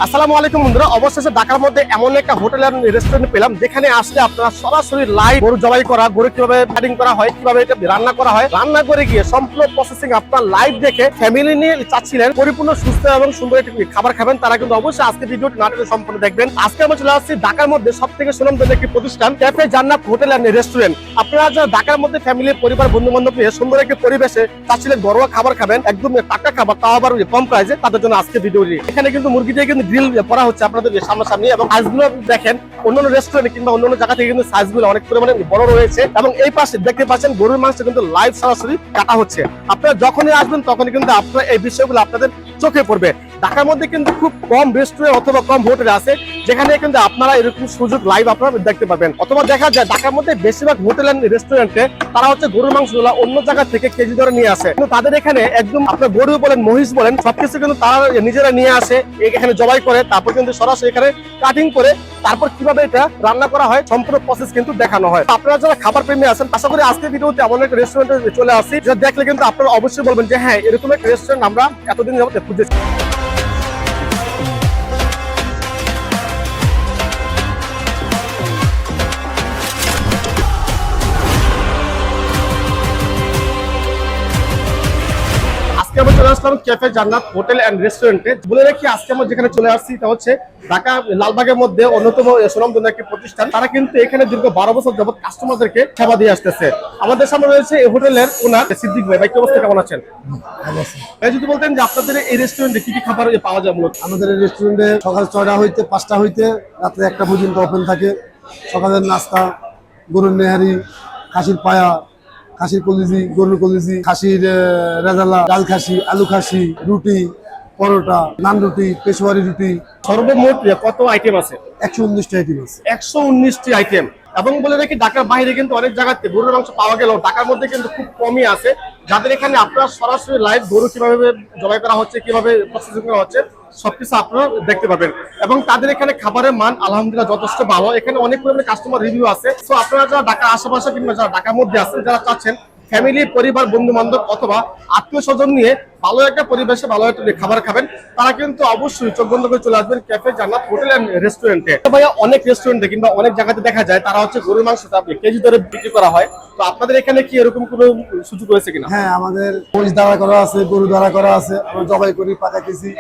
আসসালামু আলাইকুম বন্ধুরা, অবশেষে ঢাকার মধ্যে এমন একটা হোটেল আর রেস্টুরেন্ট পেলাম যেখানে আসলে আপনারা সরাসরি লাইভ গরু জবাই করা, গরু কিভাবে কাটিং করা হয়, কিভাবে এটা রান্না করা হয়, রান্না করে গিয়ে সম্পূর্ণ প্রসেসিং আপনার লাইভ দেখে ফ্যামিলি নিয়ে চাচ্ছিলেন পরিপূর্ণ সুস্থ এবং সুন্দর একটি খাবার খাবেন, তারা কিন্তু অবশ্যই আজকে ভিডিওটি নাটকে সম্পূর্ণ দেখবেন। আজকে আমরা চলে আসছি ঢাকার মধ্যে সব থেকে সুনামধন্য একটি প্রতিষ্ঠান ক্যাফে জান্নাত হোটেল এন্ড রেস্টুরেন্ট। আপনারা যারা ঢাকার মধ্যে ফ্যামিলি, পরিবার, বন্ধু বান্ধব নিয়ে সুন্দর একটি পরিবেশে চাচ্ছিলেন ঘরোয়া খাবার খাবেন, একদম টাটকা খাবার, তাও আবার কম প্রাইসে, তাদের জন্য আজকে ভিডিওটি। এখানে কিন্তু মুরগি দিয়ে কিন্তু গ্রিল করা হচ্ছে আপনাদের সামনাসামনি, এবং সাইজগুলো দেখেন অন্যান্য রেস্টুরেন্ট কিংবা অন্যান্য জায়গা থেকে কিন্তু সাইজগুলো অনেক পরিমাণে বড় রয়েছে, এবং এই পাশে দেখতে পাচ্ছেন গরুর মাংস কিন্তু লাইভ সরাসরি কাটা হচ্ছে। আপনারা যখনই আসবেন তখনই কিন্তু আপনারা এই বিষয়গুলো আপনাদের চোখে পড়বে। ঢাকার মধ্যে কিন্তু খুব কম রেস্টুরেন্ট অথবা কম হোটেল আছে যেখানে কিন্তু আপনারা এরকম সুযোগ লাইভ আপনারা দেখতে পাবেন, অথবা দেখা যায় ঢাকার মধ্যে বেশিরভাগ হোটেল এন্ড রেস্টুরেন্টে তারা হচ্ছে গরুর মাংসগুলো অন্য জায়গা থেকে কেজি ধরে নিয়ে আসে, কিন্তু তাদের এখানে একদম আপনার গরু বলেন, মহিষ বলেন, সবকিছু কিন্তু তারা নিজেরা নিয়ে আসে, এখানে জবাই করে, তারপর কিন্তু সরাসরি এখানে কাটিং করে, তারপর কিভাবে এটা রান্না করা হয় সম্পূর্ণ প্রসেস কিন্তু দেখানো হয়। আপনারা যারা খাবার প্রেমী আছেন, আশা করি আজকের ভিডিওতে এমন একটা রেস্টুরেন্টে চলে আসছি যেটা দেখলে কিন্তু আপনারা অবশ্যই বলবেন যে হ্যাঁ, এরকম একটা রেস্টুরেন্ট আমরা এতদিন যাবত খুঁজেছি। আমরা চলে আসলাম ক্যাফে জান্নাত হোটেল এন্ড রেস্টুরেন্টে। বলে রাখি আজকে আমরা যেখানে চলে আসছি তা হচ্ছে ঢাকা লালবাগের মধ্যে অন্যতম সুনামধন্য একটি প্রতিষ্ঠান, তারা কিন্তু এখানে দীর্ঘ 12 বছর যাবত কাস্টমারদেরকে সেবা দিয়ে আসতেছে। আমাদের সামনে রয়েছে এই হোটেলের ওনার সিদ্দিক ভাই। ভাই, কি অবস্থা, কেমন আছেন? ভাই, যদি বলতেন যে আপনাদের এই রেস্টুরেন্টে কি কি খাবার পাওয়া যায়? মূলত আমাদের এই রেস্টুরেন্টে সকাল 6টা হইতে 5টা হইতে রাত্রে 1টা পর্যন্ত ওপেন থাকে। সকালের নাস্তা, গরুর নেহারি, খাসির পায়া, খাসির কলিজি, গরুর কলিজি, খাসির রেজালা, ডাল খাসি, আলু খাসি, রুটি, পরোটা, নান রুটি, পেশোয়ারি রুটি। সর্বমোট কত আইটেম আছে? 119টা আইটেম আছে। 119টি আইটেম। এবং বলে রাখি ঢাকার বাইরে কিন্তু অনেক জায়গাতে গরুর মাংস পাওয়া গেলেও ঢাকার মধ্যে কিন্তু খুব কমই আছে, যাদের এখানে আপনারা সরাসরি লাইভ গরু কিভাবে জবাই করা হচ্ছে, কিভাবে প্রসেসিং করা হচ্ছে সবকিছু আপনারা দেখতে পাবেন। এবং তাদের এখানে খাবারের মান আলহামদুলিল্লাহ যথেষ্ট ভালো। এখানে অনেক পরিমাণে কাস্টমার রিভিউ আছে। তো আপনারা যারা ঢাকার আশেপাশে কিংবা যারা ঢাকার মধ্যে আছেন, যারা চাচ্ছেন ফ্যামিলি, পরিবার, বন্ধু বান্ধব অথবা আত্মীয় স্বজন নিয়ে ভালো একটা পরিবেশে ভালো একটা খাবার খাবেন, তারা কিন্তু অবশ্যই চোখ বন্ধ করে চলে আসবেন ক্যাফে জান্নাত হোটেল এন্ড রেস্টুরেন্টে। ভাইয়া, অনেক রেস্টুরেন্টে কিংবা অনেক জায়গাতে দেখা যায় তারা হচ্ছে গরুর মাংসটা কেজি ধরে বিক্রি করা হয়, তো আপনাদের এখানে কি এরকম কোনো সুযোগ রয়েছে কিনা? হ্যাঁ, আমাদের মহিষ দাঁড়া করা আছে, গরু দাঁড়া করা আছে। আমরা জবাই করি পাকা কেজি,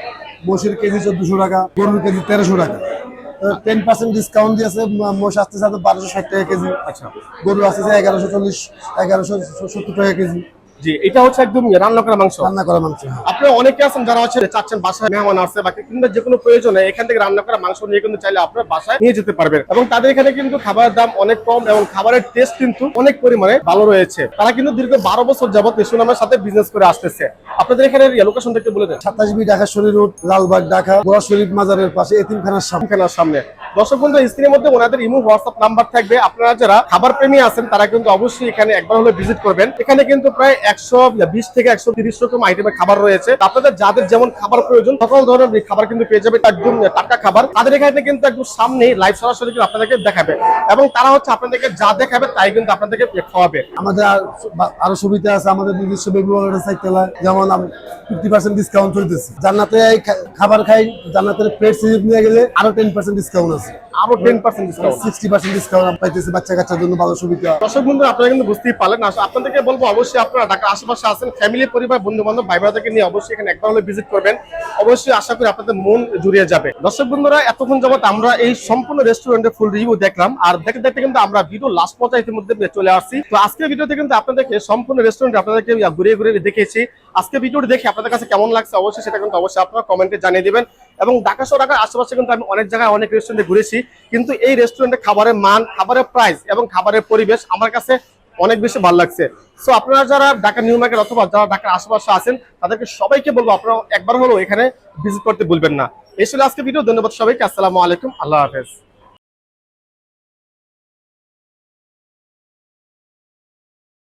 মহিষের কেজি 1400 টাকা, গরুর কেজি 1300 টাকা। 10% ডিসকাউন্ট দিয়েছে। মোষ আসতেছে 1260 টাকা কেজি। আচ্ছা, গরু আসতেছে 1140, 1170 টাকা কেজি। জি, এটা হচ্ছে একদম রান্না করা মাংস। রান্না করা মাংস। আপনারা অনেকে আছেন যারা হচ্ছে চাচ্ছেন বাসায় মেহমান আসছে বা কিংবা যে কোনো প্রয়োজনে এখান থেকে রান্না করা মাংস নিয়ে কিন্তু চাইলে আপনারা বাসায় নিয়ে যেতে পারবেন, এবং তাদের এখানে কিন্তু খাবারের দাম অনেক কম এবং খাবারের টেস্ট কিন্তু অনেক পরিমাণে ভালো রয়েছে। তারা কিন্তু দীর্ঘ 12 বছর যাবত এই সুনামের সাথে বিজনেস করে আসতেছে। আপনাদের এখানে লোকেশনটা একটু বলে দেন। 27B ঢাকা শরীর রোড, লালবাগ, ঢাকা গোয়া শরীফ মাজারের পাশে, এতিমখানার সামনে। দর্শক বন্ধু, স্ক্রিনের মধ্যে ওনাদের ইমো, হোয়াটসঅ্যাপ নাম্বার থাকবে। আপনারা যারা খাবার প্রেমী আছেন তারা কিন্তু অবশ্যই এখানে একবার হলে ভিজিট করবেন। এখানে কিন্তু প্রায় 120 থেকে 130 রকম আইটেমের খাবার রয়েছে। আপনাদের যাদের যেমন খাবার প্রয়োজন সকল ধরনের খাবার কিন্তু পেয়ে যাবে, একদম টাটকা খাবার। তাদের এখানে কিন্তু একদম সামনে লাইভ সরাসরি আপনাদেরকে দেখাবে, এবং তারা হচ্ছে আপনাদেরকে যা দেখাবে তাই কিন্তু আপনাদেরকে খাওয়াবে। আমাদের আরো সুবিধা আছে, আমাদের নিজস্ব বেবি ওয়ালেটের সাইকেল, যেমন 50% ডিসকাউন্ট চলতেছে। জান্নাতে খাবার খাই, জান্নাতের প্লেট সিরিপ নিয়ে গেলে আরো 10% ডিসকাউন্ট আছে। আরো 10% ডিসকাউন্ট, 60% ডিসকাউন্ট পাইতেছে বাচ্চা কাচ্চার জন্য, ভালো সুবিধা। দর্শক বন্ধু, আপনারা কিন্তু বুঝতেই পারলেন। আপনাদেরকে বলবো অবশ্যই আপনারা ঢাকার আশেপাশে আছেন, ফ্যামিলি, পরিবার, বন্ধু বান্ধব, ভাই বোনদেরকে নিয়ে অবশ্যই এখানে একবার হলে ভিজিট করবেন। অবশ্যই আশা করি আপনাদের মন জুড়িয়ে যাবে। দর্শক বন্ধুরা, এতক্ষণ যাবত আমরা এই সম্পূর্ণ রেস্টুরেন্টের ফুল রিভিউ দেখলাম, আর দেখতে দেখতে কিন্তু আমরা ভিডিও লাস্ট পর্যায়ে ইতিমধ্যে চলে আসছি। তো আজকের ভিডিওতে কিন্তু আপনাদেরকে সম্পূর্ণ রেস্টুরেন্ট আপনাদেরকে ঘুরিয়ে ঘুরিয়ে দেখেছি। আজকে ভিডিওটি দেখে আপনাদের কাছে কেমন লাগছে অবশ্যই সেটা কিন্তু অবশ্যই আপনারা কমেন্টে জানিয়ে দিবেন। এবং ঢাকা শহর, ঢাকার আশেপাশে কিন্তু আমি অনেক জায়গায় অনেক রেস্টুরেন্টে ঘুরেছি, কিন্তু এই রেস্টুরেন্টে খাবারের মান, খাবারের প্রাইস এবং খাবারের পরিবেশ আমার কাছে অনেক বেশি ভালো লাগছে। সো আপনারা যারা ঢাকা নিউ মার্কেট অথবা যারা ঢাকার আশেপাশে আছেন তাদেরকে সবাইকে বলবো আপনারা একবার হলেও এখানে ভিজিট করতে ভুলবেন না। এই ছিল আজকে ভিডিও। ধন্যবাদ সবাইকে। আসসালামু আলাইকুম, আল্লাহ হাফেজ।